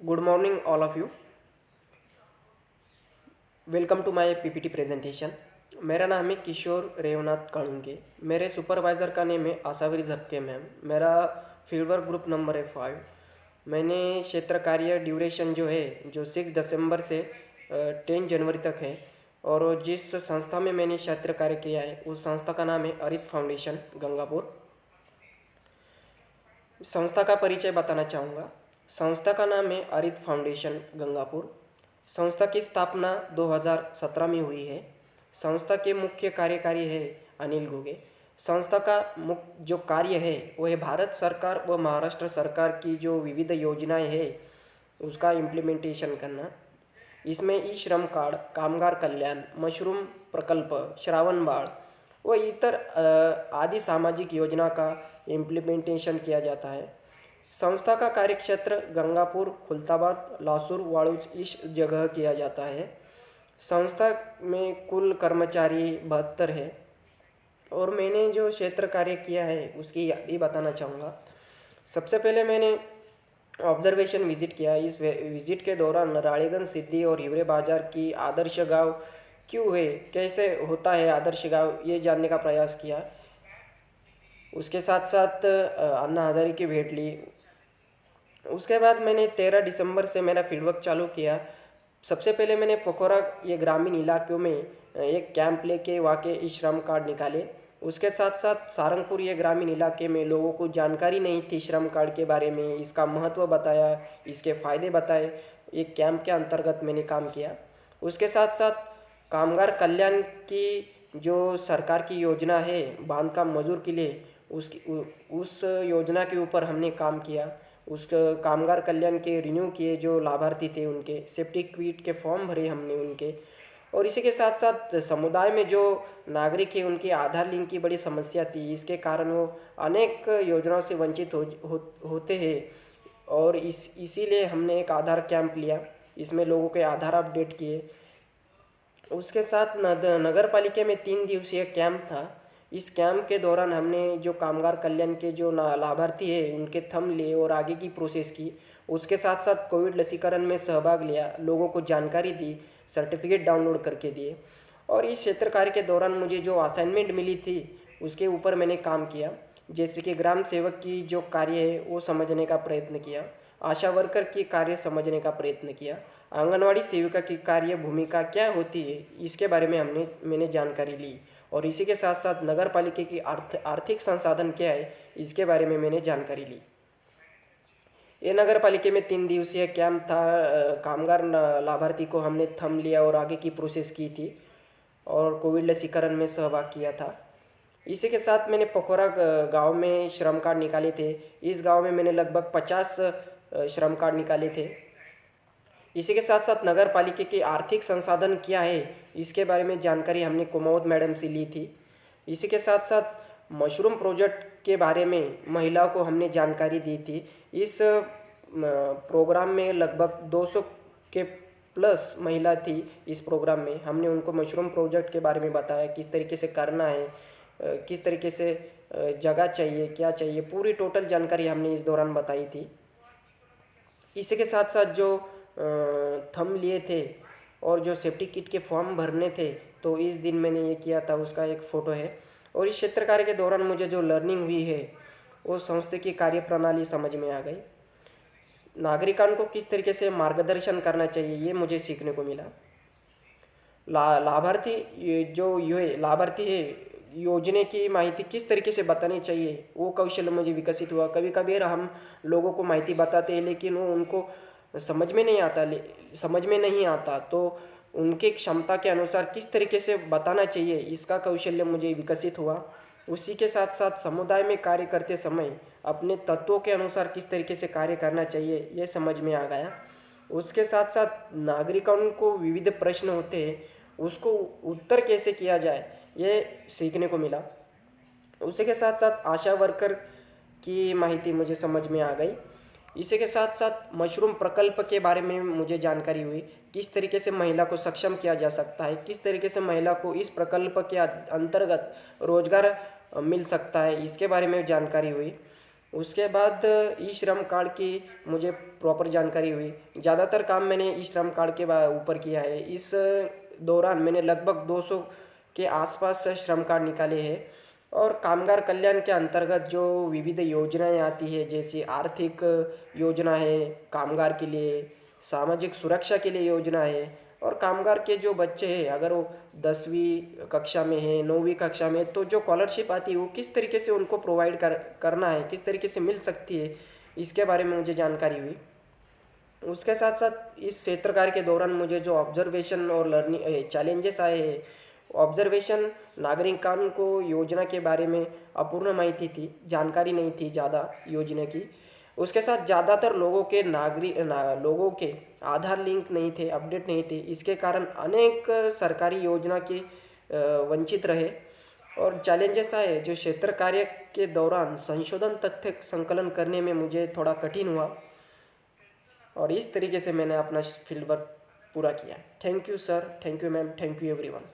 Good morning all of you. Welcome to my PPT presentation. मेरा नाम है किशोर रेवनाथ कालुंके। मेरे सुपरवाइज़र का नेम है आशावरी झपके मैम। मेरा फील्ड वर्क ग्रुप नंबर है 5। मैंने क्षेत्र कार्य ड्यूरेशन जो है जो 6 दिसंबर से 10 जनवरी तक है। और जिस संस्था में मैंने क्षेत्र कार्य किया है उस संस्था का नाम है अरित फाउंडेशन गंगापुर। संस्था का परिचय बताना चाहूँगा। संस्था का नाम है अरित फाउंडेशन गंगापुर। संस्था की स्थापना 2017 में हुई है। संस्था के मुख्य कार्यकारी है अनिल घुगे। संस्था का मुख्य जो कार्य है वो है भारत सरकार व महाराष्ट्र सरकार की जो विविध योजनाएं है उसका इम्प्लीमेंटेशन करना। इसमें ई श्रम कार्ड, कामगार कल्याण, मशरूम प्रकल्प, श्रावण बाळ व इतर आदि सामाजिक योजना का इम्प्लीमेंटेशन किया जाता है। संस्था का कार्यक्षेत्र गंगापुर, खुलताबाद, लासूर, वाड़ूज इस जगह किया जाता है। संस्था में कुल कर्मचारी 72 है। और मैंने जो क्षेत्र कार्य किया है उसकी यादी बताना चाहूँगा। सबसे पहले मैंने ऑब्जर्वेशन विजिट किया। इस विजिट के दौरान राळेगंज, सिद्धी और हिवरे बाजार की आदर्श गांव क्यों है, कैसे होता है आदर्श गांव, ये जानने का प्रयास किया। उसके साथ साथ अन्ना हजारे की भेंट ली। उसके बाद मैंने 13 दिसंबर से मेरा फील्डवर्क चालू किया। सबसे पहले मैंने पोखरा ये ग्रामीण इलाकों में एक कैंप लेके वहाँ के ई श्रम कार्ड निकाले। उसके साथ साथ सारंगपुर ये ग्रामीण इलाके में लोगों को जानकारी नहीं थी श्रम कार्ड के बारे में, इसका महत्व बताया, इसके फ़ायदे बताए। एक कैंप के अंतर्गत मैंने काम किया। उसके साथ साथ कामगार कल्याण की जो सरकार की योजना है बांधकाम मजदूर के लिए, उस योजना के ऊपर हमने काम किया। उस कामगार कल्याण के रिन्यू किए, जो लाभार्थी थे उनके सेफ्टी क्विट के फॉर्म भरे हमने उनके। और इसी के साथ साथ समुदाय में जो नागरिक है उनकी आधार लिंक की बड़ी समस्या थी। इसके कारण वो अनेक योजनाओं से वंचित होते हैं। और इसीलिए हमने एक आधार कैंप लिया। इसमें लोगों के आधार अपडेट किए। उसके साथ नगर पालिका में 3 दिवसीय कैंप था। इस कैंप के दौरान हमने जो कामगार कल्याण के जो लाभार्थी है उनके थंब लिए और आगे की प्रोसेस की। उसके साथ साथ कोविड लसीकरण में सहभाग लिया, लोगों को जानकारी दी, सर्टिफिकेट डाउनलोड करके दिए। और इस क्षेत्र कार्य के दौरान मुझे जो असाइनमेंट मिली थी उसके ऊपर मैंने काम किया। जैसे कि ग्राम सेवक की जो कार्य है वो समझने का प्रयत्न किया, आशा वर्कर की कार्य समझने का प्रयत्न किया, आंगनवाड़ी सेविका की कार्य भूमिका क्या होती है इसके बारे में मैंने जानकारी ली। और इसी के साथ साथ नगर पालिका की आर्थिक संसाधन क्या है इसके बारे में मैंने जानकारी ली। ये नगर पालिका में 3 दिवसीय कैंप था। कामगार लाभार्थी को हमने थंब लिया और आगे की प्रोसेस की थी और कोविड लसीकरण में सहभाग किया था। इसी के साथ मैंने पोखरा गांव में श्रम कार्ड निकाले थे। इस गांव में मैंने लगभग 50 श्रम कार्ड निकाले थे। इसी के साथ साथ नगर पालिका के आर्थिक संसाधन क्या है इसके बारे में जानकारी हमने कुमावत मैडम से ली थी। इसी के साथ साथ मशरूम प्रोजेक्ट के बारे में महिलाओं को हमने जानकारी दी थी। इस प्रोग्राम में लगभग 200 के प्लस महिला थी। इस प्रोग्राम में हमने उनको मशरूम प्रोजेक्ट के बारे में बताया, किस तरीके से करना है, किस तरीके से जगह चाहिए, क्या चाहिए, पूरी टोटल जानकारी हमने इस दौरान बताई थी। इसी के साथ साथ जो थंब लिए थे और जो सेफ्टी किट के फॉर्म भरने थे तो इस दिन मैंने ये किया था, उसका एक फ़ोटो है। और इस क्षेत्र कार्य के दौरान मुझे जो लर्निंग हुई है वो संस्था की कार्य प्रणाली समझ में आ गई। नागरिकां को किस तरीके से मार्गदर्शन करना चाहिए ये मुझे सीखने को मिला। लाभार्थी जो ये लाभार्थी है योजना की माहिती किस तरीके से बतानी चाहिए वो कौशल मुझे विकसित हुआ। कभी कभी हम लोगों को माहिती बताते हैं लेकिन वो उनको समझ में नहीं आता तो उनके क्षमता के अनुसार किस तरीके से बताना चाहिए इसका कौशल्य मुझे विकसित हुआ। उसी के साथ साथ समुदाय में कार्य करते समय अपने तत्वों के अनुसार किस तरीके से कार्य करना चाहिए ये समझ में आ गया। उसके साथ साथ नागरिकों को विविध प्रश्न होते हैं उसको उत्तर कैसे किया जाए ये सीखने को मिला। उसी के साथ साथ आशा वर्कर की माहिती मुझे समझ में आ गई। इसी के साथ साथ मशरूम प्रकल्प के बारे में मुझे जानकारी हुई, किस तरीके से महिला को सक्षम किया जा सकता है, किस तरीके से महिला को इस प्रकल्प के अंतर्गत रोजगार मिल सकता है, इसके बारे में जानकारी हुई। उसके बाद ई श्रम कार्ड की मुझे प्रॉपर जानकारी हुई। ज़्यादातर काम मैंने ई श्रम कार्ड के ऊपर किया है। इस दौरान मैंने लगभग 200 के आसपास श्रम कार्ड निकाले हैं। और कामगार कल्याण के अंतर्गत जो विविध योजनाएं आती है, जैसे आर्थिक योजना है कामगार के लिए, सामाजिक सुरक्षा के लिए योजना है, और कामगार के जो बच्चे हैं अगर वो 10वीं कक्षा में है, 9वीं कक्षा में, तो जो स्कॉलरशिप आती है वो किस तरीके से उनको प्रोवाइड करना है, किस तरीके से मिल सकती है, इसके बारे में मुझे जानकारी हुई। उसके साथ साथ इस क्षेत्र कार्य के दौरान मुझे जो ऑब्जर्वेशन और लर्निंग चैलेंजेस आए हैं, ऑब्जर्वेशन नागरिकान को योजना के बारे में अपूर्ण माहिती थी, जानकारी नहीं थी ज़्यादा योजना की। उसके साथ ज़्यादातर लोगों के आधार लिंक नहीं थे, अपडेट नहीं थे। इसके कारण अनेक सरकारी योजना के वंचित रहे। और चैलेंजेस आए जो क्षेत्र कार्य के दौरान संशोधन तथ्य संकलन करने में मुझे थोड़ा कठिन हुआ। और इस तरीके से मैंने अपना फील्ड वर्क पूरा किया। Thank you sir, thank you ma'am, thank you everyone.